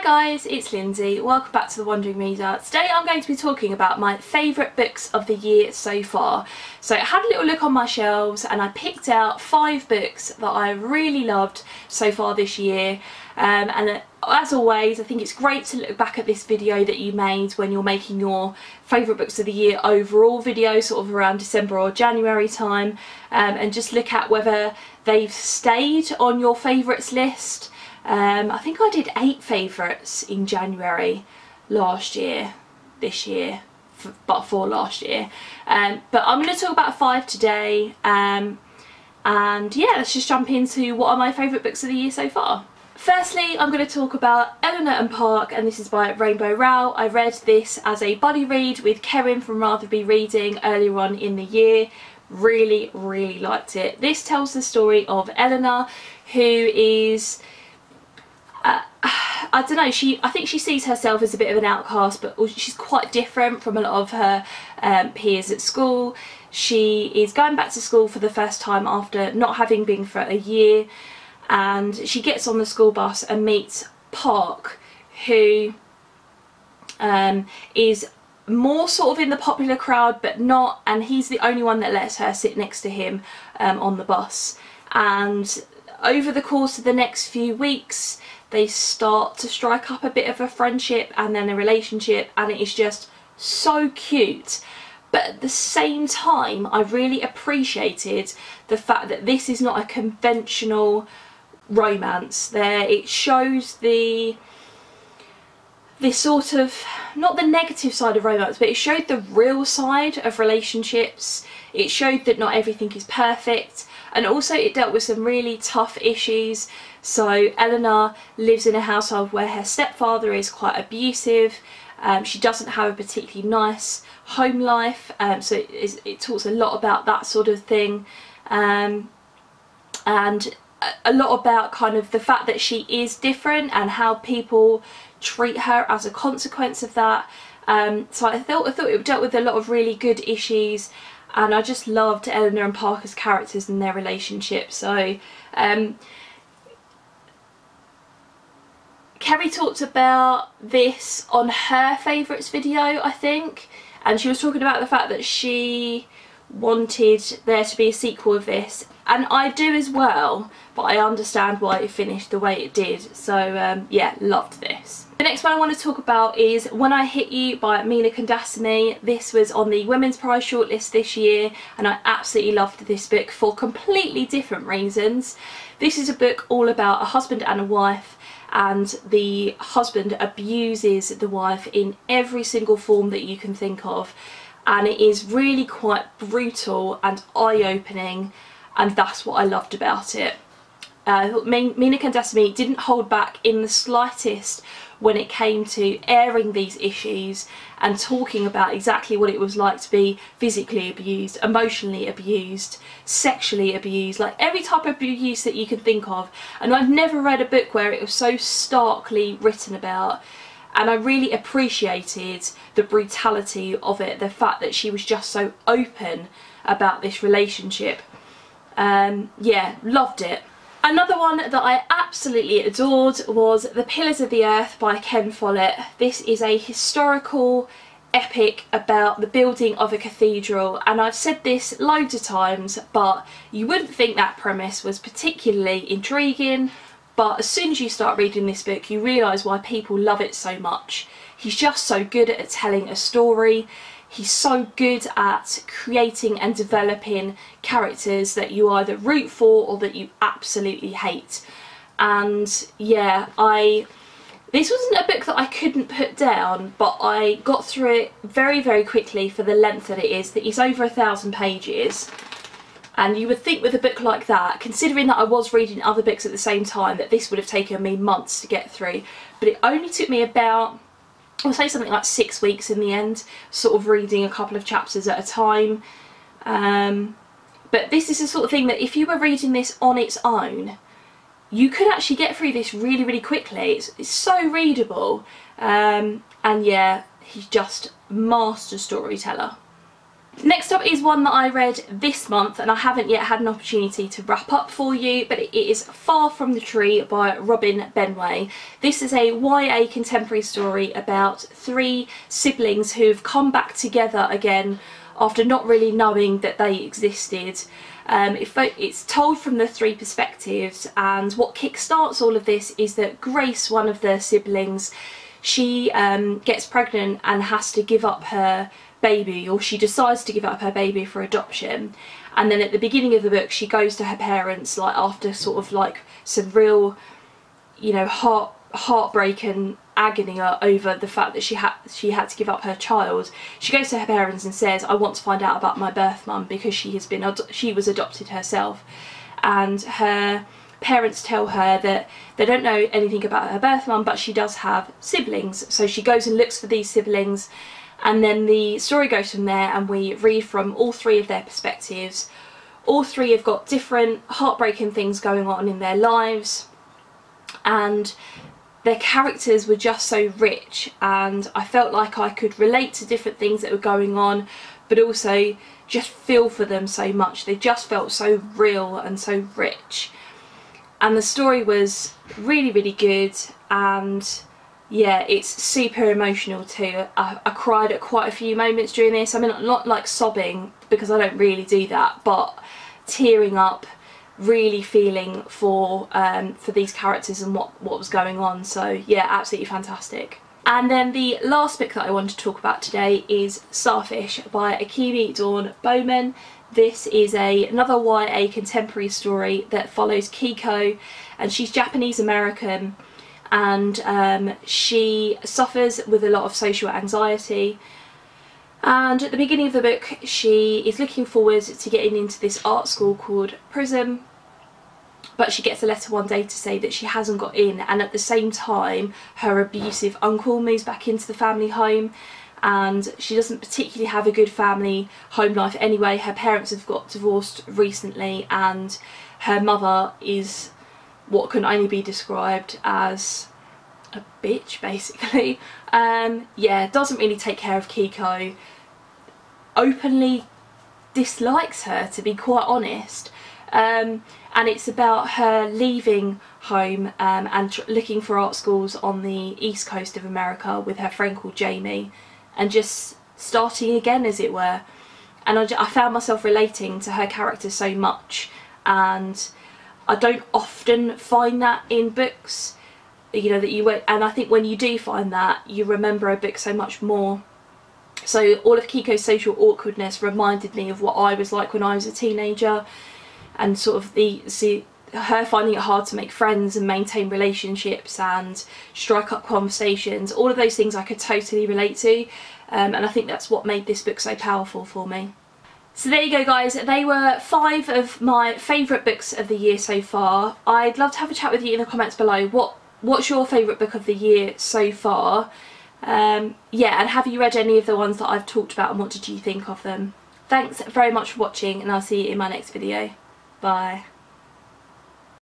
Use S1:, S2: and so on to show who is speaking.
S1: Hi guys, it's Lindsay. Welcome back to The Wandering Reader. Today I'm going to be talking about my favourite books of the year so far. So I had a little look on my shelves and I picked out 5 books that I really loved so far this year. And as always, I think it's great to look back at this video that you made when you're making your favourite books of the year overall video, sort of around December or January time, and just look at whether they've stayed on your favourites list. I think I did 8 favourites in January last year, this year, but for last year. But I'm going to talk about 5 today, and yeah, let's just jump into what are my favourite books of the year so far. Firstly, I'm going to talk about Eleanor and Park, and this is by Rainbow Rowell. I read this as a buddy read with Karen from Rather Be Reading earlier on in the year. Really liked it. This tells the story of Eleanor, who is... I don't know, I think she sees herself as a bit of an outcast, but she's quite different from a lot of her peers at school. She is going back to school for the first time after not having been for a year, and she gets on the school bus and meets Park, who is more sort of in the popular crowd but not, and he's the only one that lets her sit next to him on the bus. And over the course of the next few weeks they start to strike up a bit of a friendship and then a relationship, and it is just so cute. But at the same time, I really appreciated the fact that this is not a conventional romance. It shows this sort of, not the negative side of romance, but it showed the real side of relationships. It showed that not everything is perfect, and also it dealt with some really tough issues. So Eleanor lives in a household where her stepfather is quite abusive. She doesn't have a particularly nice home life, so it talks a lot about that sort of thing, and a lot about kind of the fact that she is different and how people treat her as a consequence of that. So I thought it dealt with a lot of really good issues, and I just loved Eleanor and Parker's characters and their relationship. So Kerry talked about this on her favourites video, I think, and she was talking about the fact that she wanted there to be a sequel of this, and I do as well, but I understand why it finished the way it did. So yeah, loved this. The next one I want to talk about is When I Hit You by Mina Kandasamy. This was on the Women's Prize shortlist this year, and I absolutely loved this book for completely different reasons. This is a book all about a husband and a wife, and the husband abuses the wife in every single form that you can think of, and it is really quite brutal and eye-opening, and that's what I loved about it. Mina Kandasamy didn't hold back in the slightest when it came to airing these issues and talking about exactly what it was like to be physically abused, emotionally abused, sexually abused, like every type of abuse that you can think of. And I've never read a book where it was so starkly written about, and I really appreciated the brutality of it, the fact that she was just so open about this relationship. Yeah, loved it. Another one that I absolutely adored was The Pillars of the Earth by Ken Follett. This is a historical epic about the building of a cathedral, and I've said this loads of times, but you wouldn't think that premise was particularly intriguing, but as soon as you start reading this book you realise why people love it so much. He's just so good at telling a story. He's so good at creating and developing characters that you either root for or that you absolutely hate. And yeah, this wasn't a book that I couldn't put down, but I got through it very quickly for the length that it is. That it's over 1,000 pages. And you would think with a book like that, considering that I was reading other books at the same time, that this would have taken me months to get through. But it only took me about, I'll say something like 6 weeks in the end, sort of reading a couple of chapters at a time. But this is the sort of thing that if you were reading this on its own, you could actually get through this really quickly. It's so readable, and yeah, he's just master storyteller. Next up is one that I read this month and I haven't yet had an opportunity to wrap up for you, but it is Far From the Tree by Robin Benway. This is a YA contemporary story about 3 siblings who've come back together again after not really knowing that they existed. It's told from the 3 perspectives, and what kickstarts all of this is that Grace, one of the siblings, she gets pregnant and has to give up her baby, or she decides to give up her baby for adoption. And then at the beginning of the book she goes to her parents, like after sort of like some real, you know, heartbreak and agony over the fact that she had to give up her child. She goes to her parents and says, I want to find out about my birth mum, because she was adopted herself. And her parents tell her that they don't know anything about her birth mum, but she does have siblings. So she goes and looks for these siblings, and then the story goes from there, and we read from all 3 of their perspectives. All 3 have got different heartbreaking things going on in their lives, and their characters were just so rich, and I felt like I could relate to different things that were going on, but also just feel for them so much. They just felt so real and so rich, and the story was really, really good. And yeah, it's super emotional too. I cried at quite a few moments during this. I mean, not like sobbing, because I don't really do that, but tearing up, really feeling for these characters and what was going on. So yeah, absolutely fantastic. And then the last book that I want to talk about today is Starfish by Akemi Dawn Bowman. This is another YA contemporary story that follows Kiko, and she's Japanese American, and she suffers with a lot of social anxiety. And at the beginning of the book she is looking forward to getting into this art school called Prism, but she gets a letter one day to say that she hasn't got in, and at the same time her abusive uncle moves back into the family home, and she doesn't particularly have a good family home life anyway. Her parents have got divorced recently, and her mother is what can only be described as a bitch, basically. Yeah, doesn't really take care of Kiko, openly dislikes her, to be quite honest. And it's about her leaving home and looking for art schools on the east coast of America with her friend called Jamie, and just starting again, as it were. And I found myself relating to her character so much, and I don't often find that in books, you know, and I think when you do find that, you remember a book so much more. So all of Kiko's social awkwardness reminded me of what I was like when I was a teenager, and sort of her finding it hard to make friends and maintain relationships and strike up conversations. All of those things I could totally relate to, and I think that's what made this book so powerful for me. So there you go guys, they were 5 of my favourite books of the year so far. I'd love to have a chat with you in the comments below. What's your favourite book of the year so far? Yeah, and have you read any of the ones that I've talked about, and what did you think of them? Thanks very much for watching, and I'll see you in my next video. Bye.